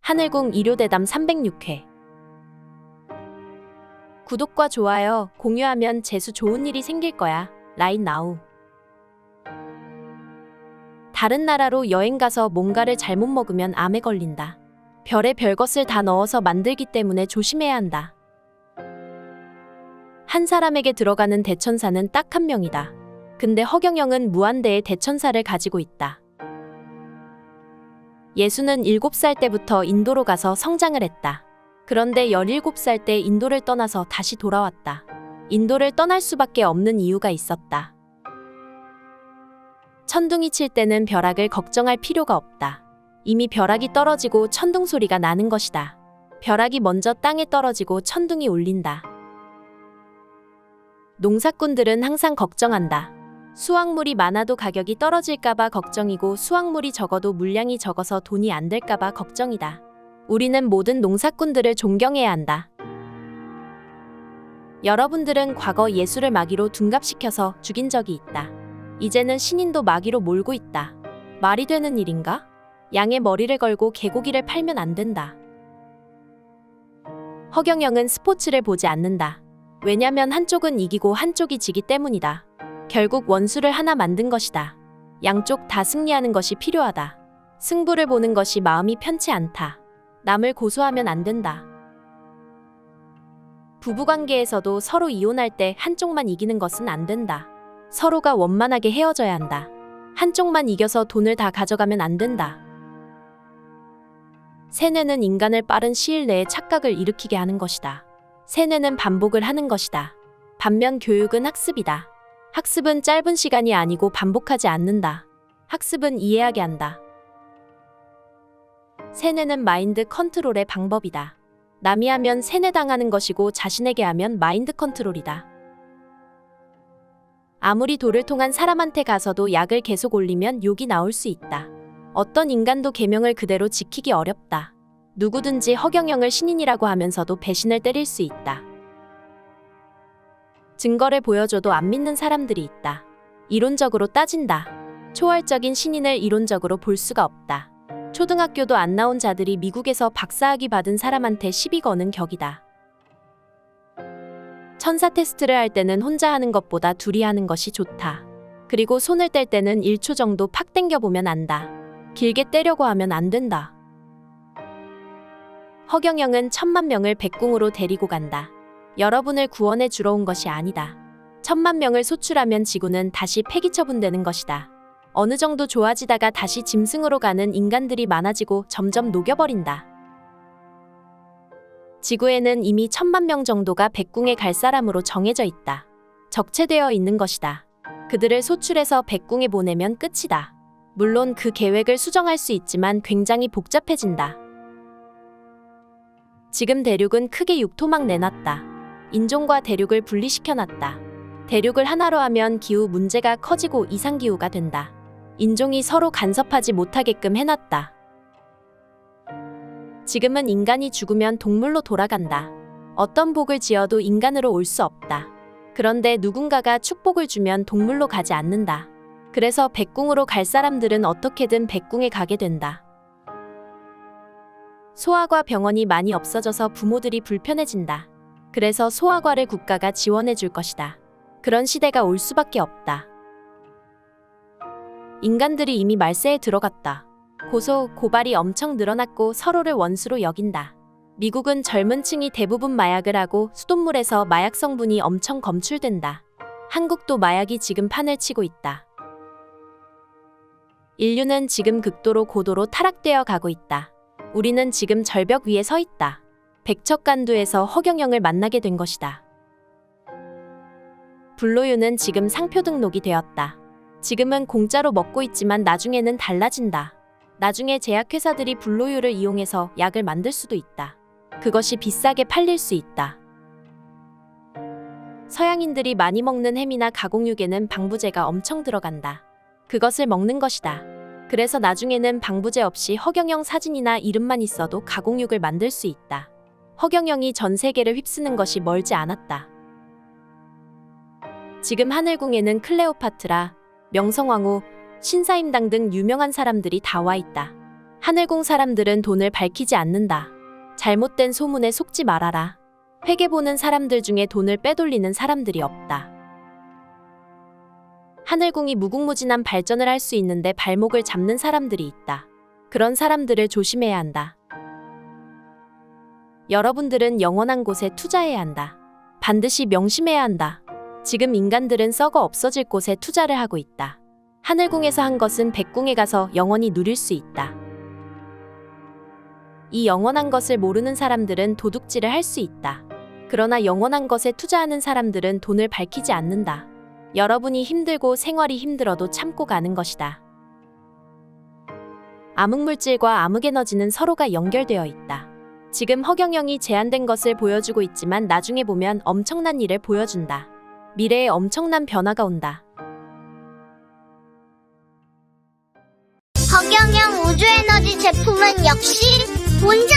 하늘궁 일요대담 306회. 구독과 좋아요, 공유하면 재수 좋은 일이 생길 거야. 라인 나우. 다른 나라로 여행 가서 뭔가를 잘못 먹으면 암에 걸린다. 별에 별것을 다 넣어서 만들기 때문에 조심해야 한다. 한 사람에게 들어가는 대천사는 딱 한 명이다. 근데 허경영은 무한대의 대천사를 가지고 있다. 예수는 7살 때부터 인도로 가서 성장을 했다. 그런데 17살 때 인도를 떠나서 다시 돌아왔다. 인도를 떠날 수밖에 없는 이유가 있었다. 천둥이 칠 때는 벼락을 걱정할 필요가 없다. 이미 벼락이 떨어지고 천둥 소리가 나는 것이다. 벼락이 먼저 땅에 떨어지고 천둥이 울린다. 농사꾼들은 항상 걱정한다. 수확물이 많아도 가격이 떨어질까봐 걱정이고 수확물이 적어도 물량이 적어서 돈이 안 될까봐 걱정이다. 우리는 모든 농사꾼들을 존경해야 한다. 여러분들은 과거 예수를 마귀로 둔갑시켜서 죽인 적이 있다. 이제는 신인도 마귀로 몰고 있다. 말이 되는 일인가? 양의 머리를 걸고 개고기를 팔면 안 된다. 허경영은 스포츠를 보지 않는다. 왜냐면 한쪽은 이기고 한쪽이 지기 때문이다. 결국 원수를 하나 만든 것이다. 양쪽 다 승리하는 것이 필요하다. 승부를 보는 것이 마음이 편치 않다. 남을 고소하면 안 된다. 부부관계에서도 서로 이혼할 때 한쪽만 이기는 것은 안 된다. 서로가 원만하게 헤어져야 한다. 한쪽만 이겨서 돈을 다 가져가면 안 된다. 세뇌는 인간을 빠른 시일 내에 착각을 일으키게 하는 것이다. 세뇌는 반복을 하는 것이다. 반면 교육은 학습이다. 학습은 짧은 시간이 아니고 반복하지 않는다. 학습은 이해하게 한다. 세뇌는 마인드 컨트롤의 방법이다. 남이 하면 세뇌당하는 것이고 자신에게 하면 마인드 컨트롤이다. 아무리 도를 통한 사람한테 가서도 약을 계속 올리면 욕이 나올 수 있다. 어떤 인간도 계명을 그대로 지키기 어렵다. 누구든지 허경영을 신인이라고 하면서도 배신을 때릴 수 있다. 증거를 보여줘도 안 믿는 사람들이 있다. 이론적으로 따진다. 초월적인 신인을 이론적으로 볼 수가 없다. 초등학교도 안 나온 자들이 미국에서 박사학위 받은 사람한테 시비 거는 격이다. 천사 테스트를 할 때는 혼자 하는 것보다 둘이 하는 것이 좋다. 그리고 손을 뗄 때는 1초 정도 팍 당겨보면 안다. 길게 떼려고 하면 안 된다. 허경영은 1000만 명을 백궁으로 데리고 간다. 여러분을 구원해 주러 온 것이 아니다. 1000만 명을 소출하면 지구는 다시 폐기 처분되는 것이다. 어느 정도 좋아지다가 다시 짐승으로 가는 인간들이 많아지고 점점 녹여버린다. 지구에는 이미 1000만 명 정도가 백궁에 갈 사람으로 정해져 있다. 적체되어 있는 것이다. 그들을 소출해서 백궁에 보내면 끝이다. 물론 그 계획을 수정할 수 있지만 굉장히 복잡해진다. 지금 대륙은 크게 6토막 내놨다. 인종과 대륙을 분리시켜놨다. 대륙을 하나로 하면 기후 문제가 커지고 이상기후가 된다. 인종이 서로 간섭하지 못하게끔 해놨다. 지금은 인간이 죽으면 동물로 돌아간다. 어떤 복을 지어도 인간으로 올 수 없다. 그런데 누군가가 축복을 주면 동물로 가지 않는다. 그래서 백궁으로 갈 사람들은 어떻게든 백궁에 가게 된다. 소아과 병원이 많이 없어져서 부모들이 불편해진다. 그래서 소아과를 국가가 지원해 줄 것이다. 그런 시대가 올 수밖에 없다. 인간들이 이미 말세에 들어갔다. 고소, 고발이 엄청 늘어났고 서로를 원수로 여긴다. 미국은 젊은 층이 대부분 마약을 하고 수돗물에서 마약 성분이 엄청 검출된다. 한국도 마약이 지금 판을 치고 있다. 인류는 지금 극도로 고도로 타락되어 가고 있다. 우리는 지금 절벽 위에 서 있다. 백척간두에서 허경영을 만나게 된 것이다. 불로유는 지금 상표 등록이 되었다. 지금은 공짜로 먹고 있지만 나중에는 달라진다. 나중에 제약회사들이 불로유를 이용해서 약을 만들 수도 있다. 그것이 비싸게 팔릴 수 있다. 서양인들이 많이 먹는 햄이나 가공육에는 방부제가 엄청 들어간다. 그것을 먹는 것이다. 그래서 나중에는 방부제 없이 허경영 사진이나 이름만 있어도 가공육을 만들 수 있다. 허경영이 전 세계를 휩쓰는 것이 멀지 않았다. 지금 하늘궁에는 클레오파트라, 명성황후, 신사임당 등 유명한 사람들이 다 와 있다. 하늘궁 사람들은 돈을 밝히지 않는다. 잘못된 소문에 속지 말아라. 회계 보는 사람들 중에 돈을 빼돌리는 사람들이 없다. 하늘궁이 무궁무진한 발전을 할 수 있는데 발목을 잡는 사람들이 있다. 그런 사람들을 조심해야 한다. 여러분들은 영원한 곳에 투자해야 한다. 반드시 명심해야 한다. 지금 인간들은 썩어 없어질 곳에 투자를 하고 있다. 하늘궁에서 한 것은 백궁에 가서 영원히 누릴 수 있다. 이 영원한 것을 모르는 사람들은 도둑질을 할 수 있다. 그러나 영원한 것에 투자하는 사람들은 돈을 밝히지 않는다. 여러분이 힘들고 생활이 힘들어도 참고 가는 것이다. 암흑물질과 암흑에너지는 서로가 연결되어 있다. 지금 허경영이 제한된 것을 보여주고 있지만 나중에 보면 엄청난 일을 보여준다. 미래에 엄청난 변화가 온다. 허경영 우주에너지 제품은 역시 본전